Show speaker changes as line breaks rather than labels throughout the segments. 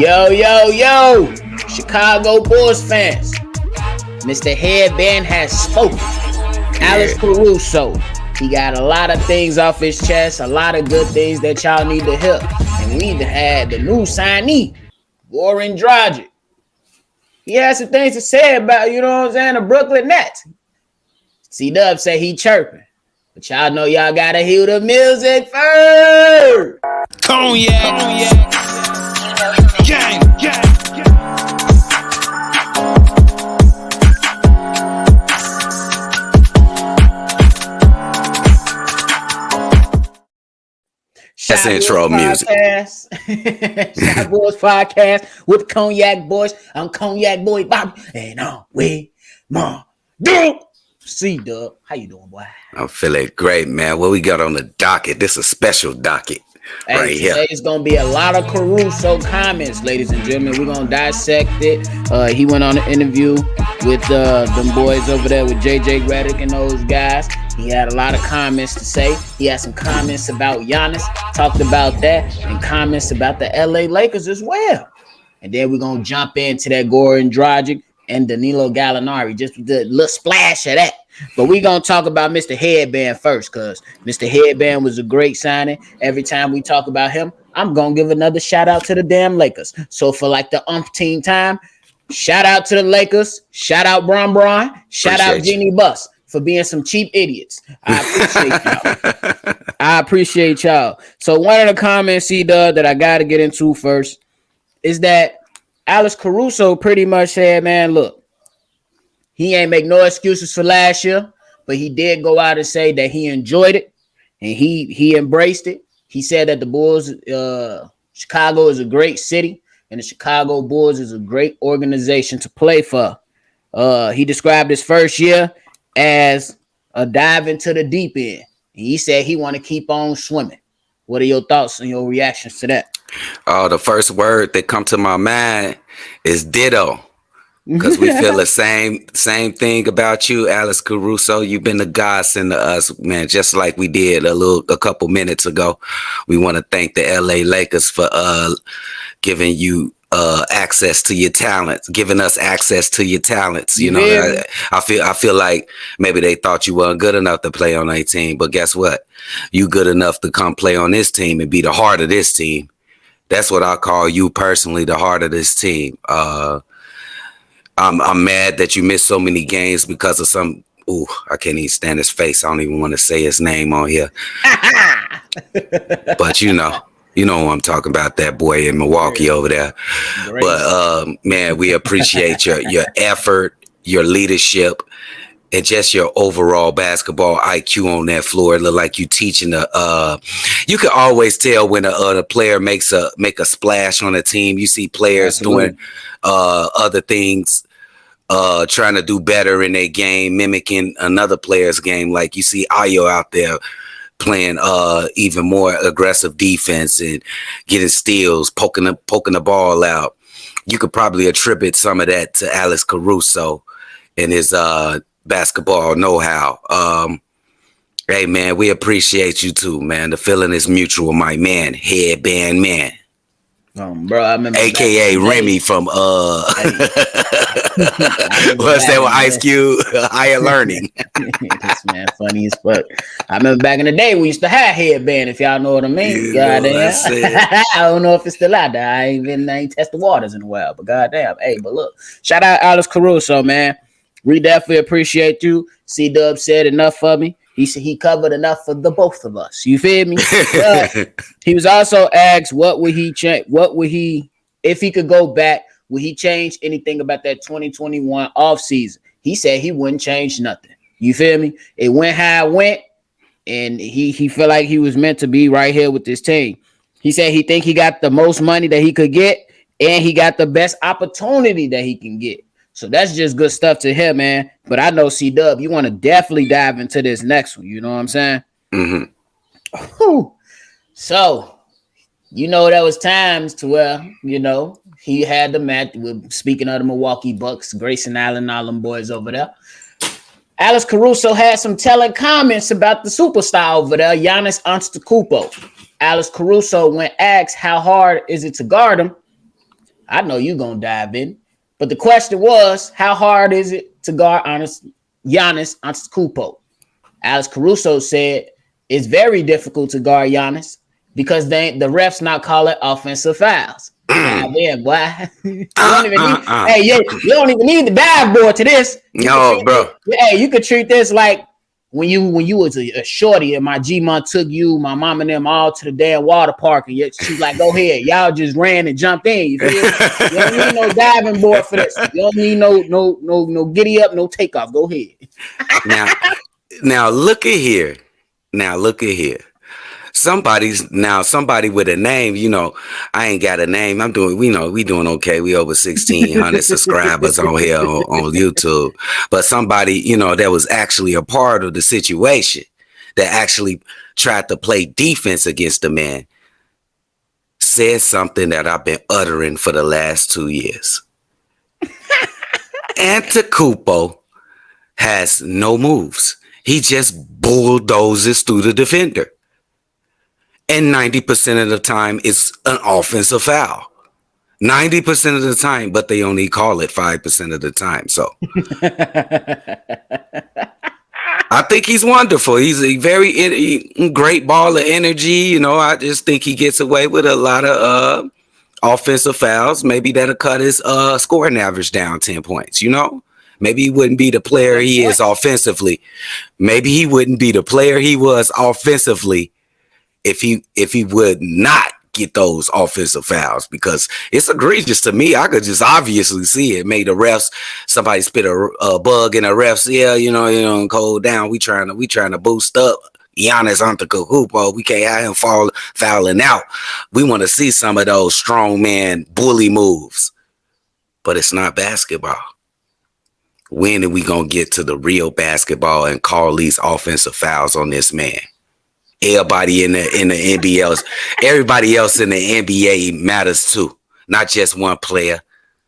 Yo, Chicago Bulls fans. Mr. Headband has spoken. Alex Caruso. He got a lot of things off his chest, a lot of good things that y'all need to hear. And we even had the new signee, Goran Dragic. He had some things to say about, you know what I'm saying, the Brooklyn Nets. CDubb say he chirping. But y'all know y'all gotta hear the music first.
Cognac. Gang.
That's intro music.
Shot Boys Podcast with Cognac Boys. I'm Cognac Boy Bobby, and I'm with my dude. CDubb, how you doing, boy?
I'm feeling great, man. What we got on the docket? This is a special docket right here.
Today is gonna be a lot of Caruso comments, ladies and gentlemen. We're gonna dissect it. He went on an interview with them boys over there with JJ Redick and those guys. He had a lot of comments to say. He had some comments about Giannis, talked about that, and comments about the LA Lakers as well. And then we're gonna jump into that Goran Dragic and Danilo Gallinari, just with the little splash of that. But we're going to talk about Mr. Headband first, because Mr. Headband was a great signing. Every time we talk about him, I'm going to give another shout out to the damn Lakers. So for like the umpteenth time, shout out to the Lakers, shout out Bron, shout out Jeannie Buss for being some cheap idiots. I appreciate y'all. So one of the comments he does that I got to get into first is that Alex Caruso pretty much said, man, look, he ain't make no excuses for last year, but he did go out and say that he enjoyed it and he embraced it. He said that the Bulls, Chicago is a great city and the Chicago Bulls is a great organization to play for. He described his first year as a dive into the deep end. And he said he want to keep on swimming. What are your thoughts and your reactions to that?
The first word that come to my mind is ditto. Because we feel the same thing about you, Alex Caruso. You've been a godsend to us, man, just like we did a couple minutes ago. We want to thank the LA Lakers for giving you access to your talents, giving us access to your talents. You know, I feel like maybe they thought you weren't good enough to play on their team, but guess what? You good enough to come play on this team and be the heart of this team. That's what I call you personally, the heart of this team. I'm mad that you missed so many games because of some. Ooh, I can't even stand his face. I don't even want to say his name on here. But you know who I'm talking about, that boy in Milwaukee over there. Great. But man, we appreciate your effort, your leadership, and just your overall basketball IQ on that floor. It look like you teaching you can always tell when a player make a splash on a team. You see players doing other things, trying to do better in their game, mimicking another player's game. Like you see Ayo out there playing even more aggressive defense and getting steals, poking the ball out. You could probably attribute some of that to Alex Caruso and his basketball know-how. Hey man, we appreciate you too, man. The feeling is mutual, my man, Headband man.
Bro, I remember
AKA Remy from what's that with Ice Cube? Higher Learning.
This man funny as fuck. I remember back in the day we used to have Headband, if y'all know what I mean. Goddamn. I don't know if it's still out there. I ain't test the waters in a while, but goddamn. Hey, but look, shout out Alex Caruso, man. We definitely appreciate you. CDubb said enough for me. He said he covered enough for the both of us. You feel me? He was also asked what would he change? If he could go back, would he change anything about that 2021 offseason? He said he wouldn't change nothing. You feel me? It went how it went, and he felt like he was meant to be right here with this team. He said he think he got the most money that he could get, and he got the best opportunity that he can get. So that's just good stuff to him, man. But I know CDubb, you want to definitely dive into this next one. You know what I'm saying? Mm-hmm. So, there was times to where, he had the match with, speaking of the Milwaukee Bucks, Grayson Allen, all them boys over there. Alex Caruso had some telling comments about the superstar over there, Giannis Antetokounmpo. Alex Caruso, when asked how hard is it to guard him, I know you're gonna dive in. But the question was, how hard is it to guard Giannis Antetokounmpo? Alex Caruso said it's very difficult to guard Giannis because the refs not calling offensive fouls. Goddamn, boy. You don't even need the dive board to this. You could treat this like when you was a shorty and my G-Mon took you, my mom and them all to the damn water park, and she's like, go ahead. Y'all just ran and jumped in. You feel? You don't need no diving board for this. You don't need no giddy up, no takeoff. Go ahead.
Now look at here. Somebody with a name, I ain't got a name. We doing okay. We over 1,600 subscribers on here on YouTube. But somebody, that was actually a part of the situation that actually tried to play defense against the man said something that I've been uttering for the last 2 years. Antetokounmpo has no moves. He just bulldozes through the defender. And 90% of the time, it's an offensive foul. 90% of the time, but they only call it 5% of the time. So I think he's wonderful. He's a very great ball of energy. I just think he gets away with a lot of offensive fouls. Maybe that'll cut his scoring average down 10 points, Maybe he wouldn't be the player he is offensively. Maybe he wouldn't be the player he was offensively if he would not get those offensive fouls, because it's egregious to me. I could just obviously see it. Made the refs, somebody spit a bug in the refs. Yeah, cold down. We trying to boost up Giannis Antetokounmpo. We can't have him fouling out. We want to see some of those strongman bully moves, but it's not basketball. When are we gonna get to the real basketball and call these offensive fouls on this man? Everybody in the NBA, everybody else in the NBA matters too, not just one player.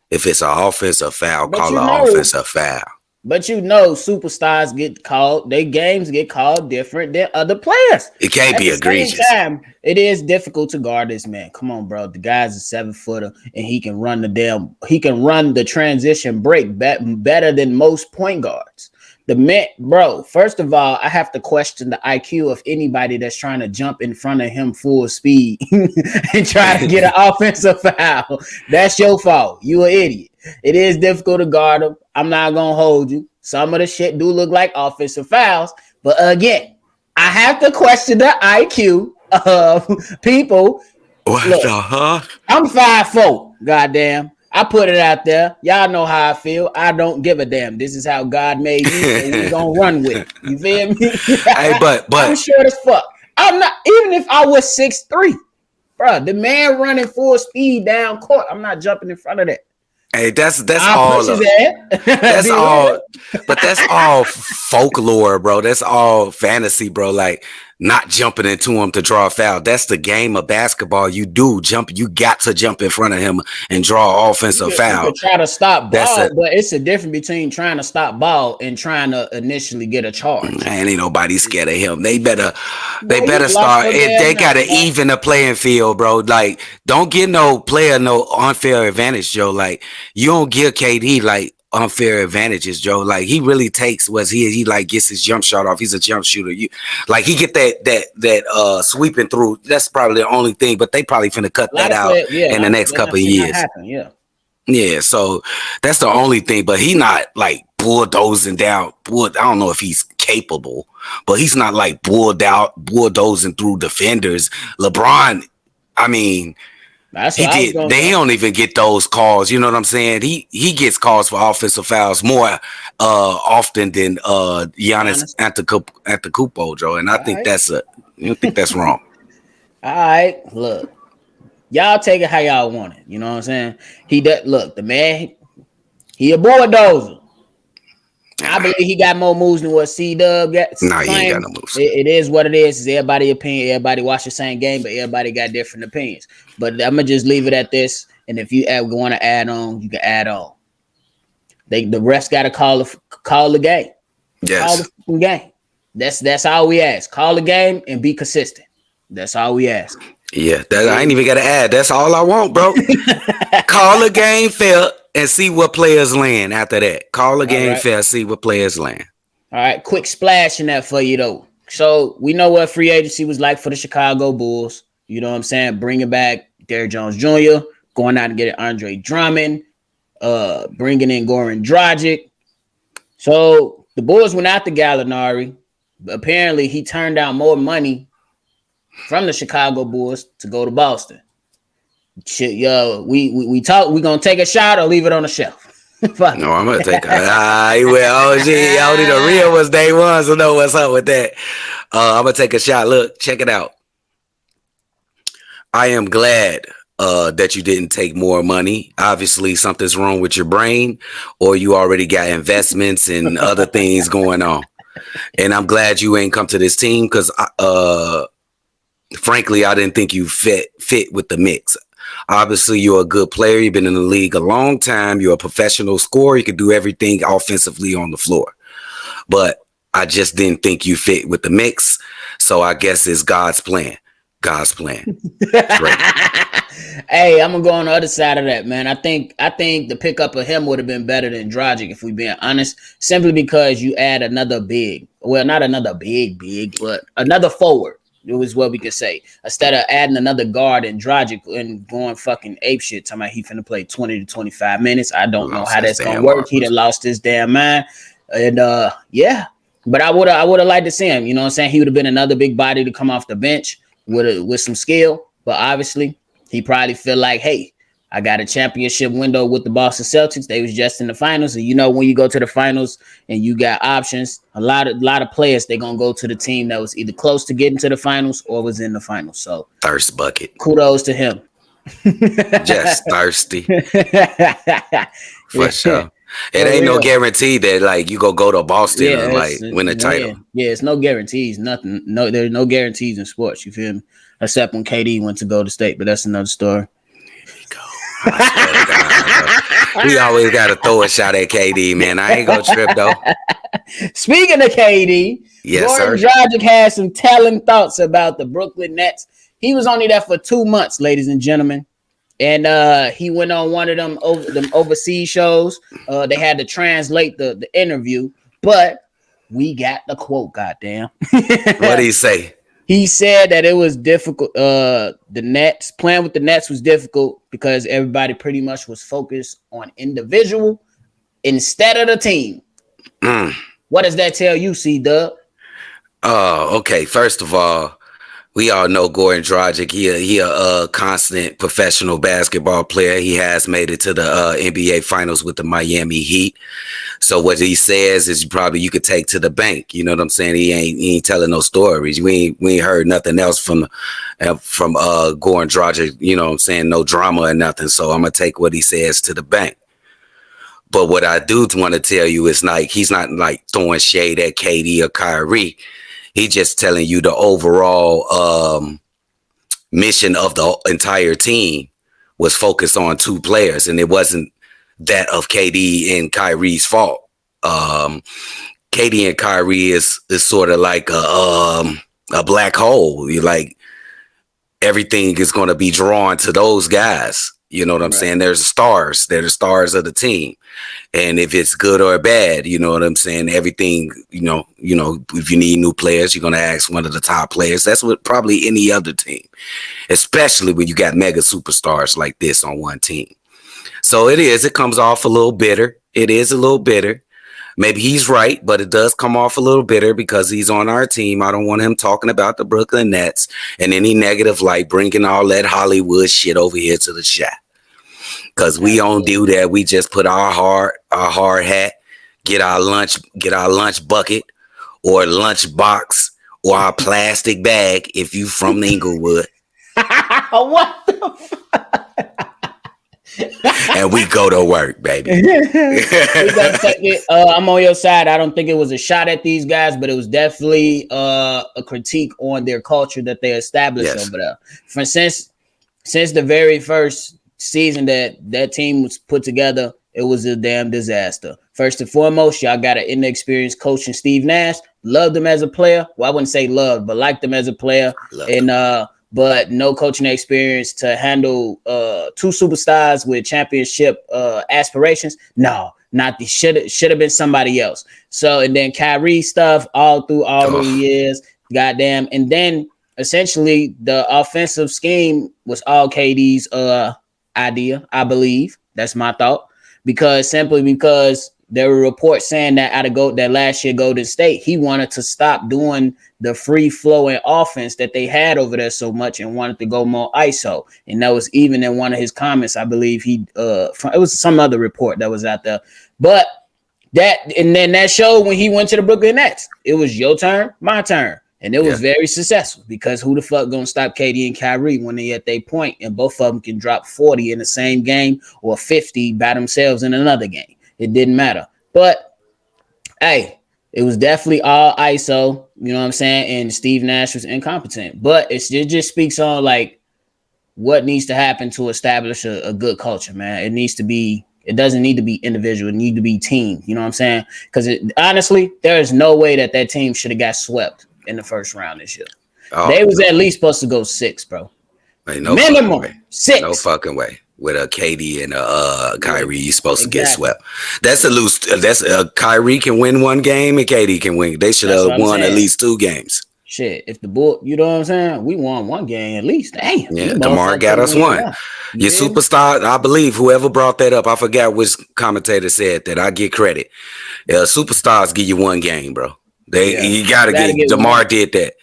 If it's an offensive foul, call an offensive foul.
But superstars get called, their games get called different than other players.
It can't be egregious.
It is difficult to guard this man. Come on, bro. The guy's a 7-footer and he can run the transition break better than most point guards. The man, bro, first of all, I have to question the IQ of anybody that's trying to jump in front of him full speed and try to get an offensive foul. That's your fault. You an idiot. It is difficult to guard him. I'm not going to hold you. Some of the shit do look like offensive fouls. But again, I have to question the IQ of people.
What
Look, I'm 5'4", goddamn. I put it out there. Y'all know how I feel. I don't give a damn. This is how God made me, and we're going to run with it. You feel me?
Hey, but
I'm short as fuck. I'm not, even if I was 6'3", bro, the man running full speed down court, I'm not jumping in front of that.
Hey, that's all. That's all. But that's all folklore, bro. That's all fantasy, bro. Like not jumping into him to draw a foul. That's the game of basketball. You got to jump in front of him and draw offensive foul.
You could try to stop ball, but it's a difference between trying to stop ball and trying to initially get a charge.
Man, ain't nobody scared of him. They better start. They gotta even the playing field, bro. Like, don't get no player no unfair advantage, Joe. Like, you don't give KD like unfair advantages, Joe. Like, he really takes what he like gets his jump shot off. He's a jump shooter. He get that sweeping through. That's probably the only thing, but they probably finna cut that out in the next couple of years. Yeah, so that's the only thing, but he not like bulldozing down. I don't know if he's capable, but he's not like bulldozing through defenders. LeBron, I mean, they don't even get those calls. You know what I'm saying? He gets calls for offensive fouls more often than Giannis Antetokounmpo, Joe. And I think that's wrong.
All right, look, y'all take it how y'all want it. You know what I'm saying? The man, he a bulldozer. I believe he got more moves than what CDubb got.
No, he ain't got no moves.
It is what it is. It's everybody's opinion. Everybody watch the same game, but everybody got different opinions. But I'm going to just leave it at this. And if you want to add on, you can add on. The refs got to call the game.
Yes.
Call the game. That's all we ask. Call the game and be consistent. That's all we ask.
Yeah, I ain't even got to add. That's all I want, bro. Call a game fair and see what players land after that. Call a game fair, see what players land.
All right, quick splash in that for you, though. So we know what free agency was like for the Chicago Bulls. You know what I'm saying? Bringing back Derrick Jones Jr., going out and getting Andre Drummond, bringing in Goran Dragic. So the Bulls went after Gallinari. Apparently, he turned down more money from the Chicago Bulls to go to Boston. Shit, yo, we talk. We gonna take a shot or leave it on the shelf.
No, I'm gonna take only the real ones day ones will know what's up with that. I'm gonna take a shot. Look, check it out. I am glad that you didn't take more money. Obviously, something's wrong with your brain, or you already got investments and other things going on. And I'm glad you ain't come to this team because, frankly, I didn't think you fit with the mix. Obviously, you're a good player. You've been in the league a long time. You're a professional scorer. You can do everything offensively on the floor. But I just didn't think you fit with the mix. So I guess it's God's plan. God's plan.
Hey, I'm gonna go on the other side of that, man. I think the pickup of him would have been better than Dragic, if we're being honest, simply because you add another big. Well, not another big, but another forward. It was what we could say. Instead of adding another guard and Dragic and going fucking ape shit, talking about he finna play 20 to 25 minutes. I don't know how that's gonna work. He done lost his damn mind. And yeah. But I would have liked to see him. You know what I'm saying? He would have been another big body to come off the bench with some skill. But obviously, he probably feel like, hey, I got a championship window with the Boston Celtics. They was just in the finals. And you know, when you go to the finals and you got options, a lot of players, they're going to go to the team that was either close to getting to the finals or was in the finals. So
thirst bucket.
Kudos to him.
Just thirsty. For sure. It ain't no guarantee that like you go to Boston and like win a title.
Yeah, it's no guarantees, nothing. No, there's no guarantees in sports, you feel me? Except when KD went to Golden State, but that's another story.
We always got to throw a shot at KD, man. I ain't gonna trip though.
Speaking of KD,
yes,
Goran Dragic had some telling thoughts about the Brooklyn Nets. He was only there for 2 months, ladies and gentlemen, and he went on one of them overseas shows. They had to translate the interview, but we got the quote. Goddamn,
what did he say?
He said that it was difficult. The Nets playing with the Nets was difficult because everybody pretty much was focused on individual instead of the team. What does that tell you, CDubb?
Okay. First of all, we all know Goran Dragic. He a constant professional basketball player. He has made it to the NBA Finals with the Miami Heat. So what he says is probably you could take to the bank. You know what I'm saying? He ain't telling no stories. We ain't heard nothing else from Goran Dragic. You know what I'm saying? No drama or nothing. So I'm gonna take what he says to the bank. But what I do want to tell you is like he's not like throwing shade at KD or Kyrie. He just telling you the overall mission of the entire team was focused on 2 players, and it wasn't that of KD and Kyrie's fault. KD and Kyrie is sort of like a black hole. You like everything is going to be drawn to those guys. You know what I'm saying? They're the stars. They're the stars of the team. And if it's good or bad, you know what I'm saying? Everything, you know, if you need new players, you're going to ask one of the top players. That's what probably any other team, especially when you got mega superstars like this on one team. So it comes off a little bitter. It is a little bitter. Maybe he's right, but it does come off a little bitter because he's on our team. I don't want him talking about the Brooklyn Nets and any negative light, bringing all that Hollywood shit over here to the shop. Because we don't do that. We just put our hard hat, get our lunch bucket or lunch box or our plastic bag if you from Inglewood.
What the fuck?
And we go to work, baby.
We gotta take it. I'm on your side. I don't think it was a shot at these guys, but it was definitely a critique on their culture that they established over there. For instance, since the very first season that team was put together, it was a damn disaster. First and foremost, y'all got an inexperienced coach in Steve Nash. Loved him as a player. Well, I wouldn't say loved, but liked him as a player. but no coaching experience to handle two superstars with championship aspirations. No, not the should have been somebody else. So and then Kyrie stuff all through all those years, goddamn, and then essentially the offensive scheme was all KD's idea, I believe. That's my thought. Because there were reports saying that that last year Golden State, he wanted to stop doing the free flowing offense that they had over there so much and wanted to go more ISO. And that was even in one of his comments, I believe it was some other report that was out there. But and then that showed when he went to the Brooklyn Nets. It was your turn, my turn. And it was very successful because who the fuck gonna stop KD and Kyrie when they at their point and both of them can drop 40 in the same game or 50 by themselves in another game? It didn't matter. But hey, it was definitely all ISO, you know what I'm saying? And Steve Nash was incompetent. But it just speaks on like what needs to happen to establish a good culture, man. It doesn't need to be individual. It need to be team. You know what I'm saying? Because honestly, there is no way that team should have got swept in the first round this year. They was at least supposed to go 6, bro.
No
minimum 6.
No fucking way. With a KD and a Kyrie, you're supposed to get swept. That's a loose. Kyrie can win one game and KD can win. They should have won at least 2 games.
Shit, if the Bull, you know what I'm saying? We won 1 game at least. Damn.
Yeah, DeMar got us 1. Your superstar, I believe whoever brought that up, I forgot which commentator said that. I get credit. Superstars give you 1 game, bro. You gotta get DeMar 1. Did that.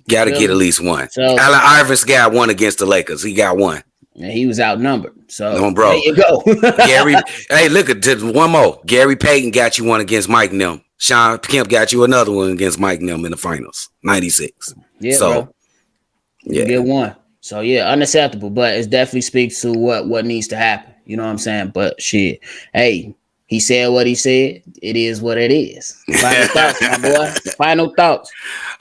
Got to get at least 1. So, Allen Iverson got 1 against the Lakers. He got 1.
And he was outnumbered. So
bro.
There you go.
Gary, hey, look at one more. Gary Payton got you 1 against Mike Nim. Sean Kemp got you another 1 against Mike Nim in the finals, 96.
Yeah, so bro. You get 1. So yeah, unacceptable. But it definitely speaks to what needs to happen. You know what I'm saying? But shit, hey, he said what he said. It is what it is. Final thoughts, my boy. Final thoughts.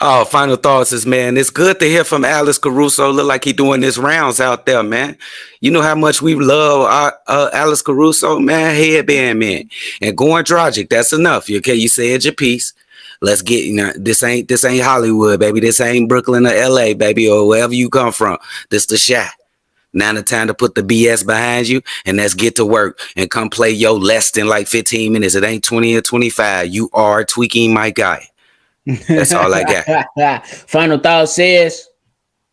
Oh, final thoughts is, man, it's good to hear from Alex Caruso. Look like he doing his rounds out there, man. You know how much we love Alex Caruso, man. Headband, man. And Goran Dragic, that's enough. Okay, you said your piece. Let's get, this ain't Hollywood, baby. This ain't Brooklyn or LA, baby, or wherever you come from. This the shot. Now the time to put the BS behind you and let's get to work and come play your less than like 15 minutes. It ain't 20 or 25. You are tweaking my guy. That's all I got.
Final thought says,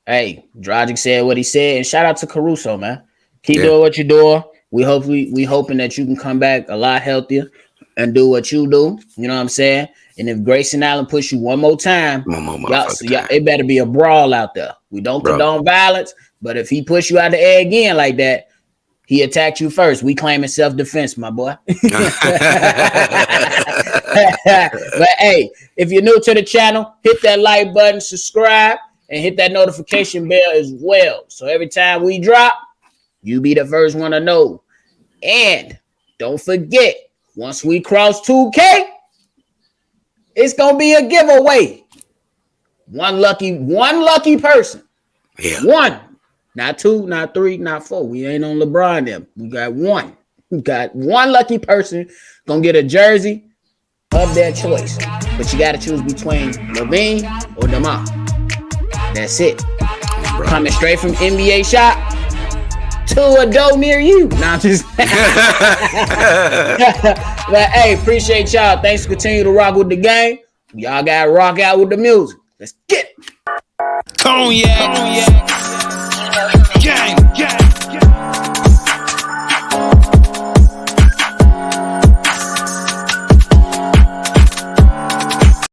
hey, Dragic said what he said. And shout out to Caruso, man. Keep doing what you're doing. We hoping that you can come back a lot healthier and do what you do. You know what I'm saying? And if Grayson Allen push you one more time, it better be a brawl out there. We don't condone violence, but if he push you out the air again like that, he attacked you first. We claiming self-defense, my boy. But hey, if you're new to the channel, hit that like button, subscribe, and hit that notification bell as well. So every time we drop, you be the first one to know. And don't forget, once we cross 2K, it's gonna be a giveaway. One lucky person.
Yeah.
1. Not 2, not 3, not 4. We ain't on LeBron them. We got 1. We got 1 lucky person gonna get a jersey of their choice. But you gotta choose between Levine or DeMar. That's it. Coming straight from NBA shop to a door near you. Nah, I'm just but hey, appreciate y'all. Thanks for continuing to rock with the game. Y'all gotta rock out with the music. Let's get it.
Cognac. Gang.